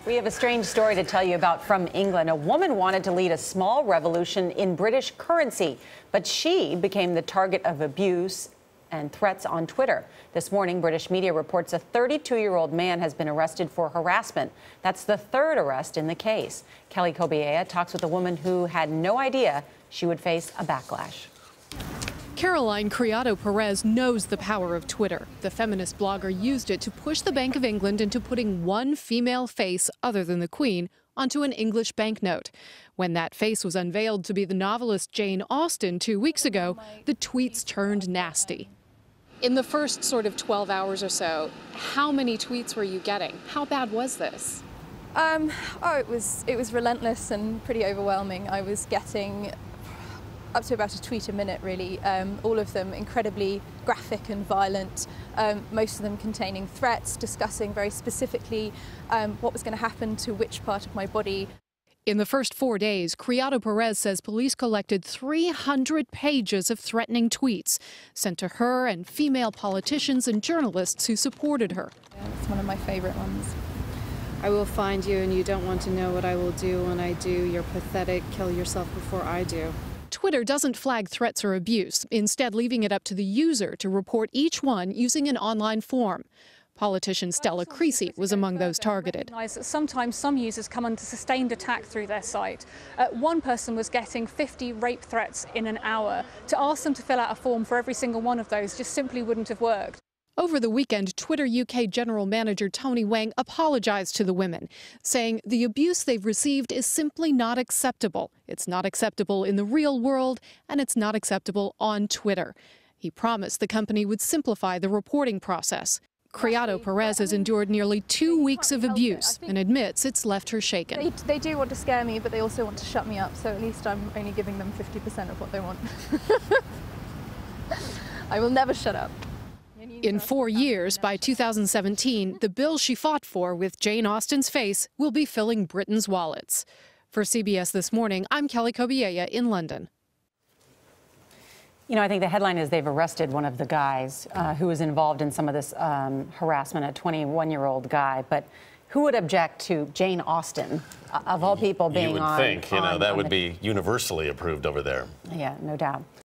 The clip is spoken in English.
We have a strange story to tell you about from England. A woman wanted to lead a small revolution in British currency, but she became the target of abuse and threats on Twitter. This morning, British media reports a 32-year-old man has been arrested for harassment. That's the third arrest in the case. Kelly Kobiea talks with a woman who had no idea she would face a backlash. Caroline Criado Perez knows the power of Twitter. The feminist blogger used it to push the Bank of England into putting one female face, other than the Queen, onto an English banknote. When that face was unveiled to be the novelist Jane Austen 2 weeks ago, the tweets turned nasty. In the first sort of 12 hours or so, how many tweets were you getting? How bad was this? It was relentless and pretty overwhelming. I was getting up to about a tweet a minute, really. All of them incredibly graphic and violent, most of them containing threats, discussing very specifically what was going to happen to which part of my body. In the first 4 days, Criado Perez says police collected 300 pages of threatening tweets sent to her and female politicians and journalists who supported her. Yeah, it's one of my favorite ones. I will find you and you don't want to know what I will do when I do. You're pathetic. Kill yourself before I do. Twitter doesn't flag threats or abuse, instead leaving it up to the user to report each one using an online form. Politician Stella Creasy was among those targeted. Sometimes some users come under sustained attack through their site. One person was getting 50 rape threats in an hour. To ask them to fill out a form for every single one of those just simply wouldn't have worked. Over the weekend, Twitter UK General Manager Tony Wang apologized to the women, saying the abuse they've received is simply not acceptable. It's not acceptable in the real world, and it's not acceptable on Twitter. He promised the company would simplify the reporting process. Criado Perez has endured nearly 2 weeks of abuse and admits it's left her shaken. They do want to scare me, but they also want to shut me up, so at least I'm only giving them 50% of what they want. I will never shut up. In 4 years, by 2017, the bill she fought for with Jane Austen's face will be filling Britain's wallets. For CBS This Morning, I'm Kelly Kobiea in London. You know, I think the headline is they've arrested one of the guys who was involved in some of this harassment, a 21-year-old guy. But who would object to Jane Austen, of all people, being on? You would think, that would be universally approved over there. Yeah, no doubt.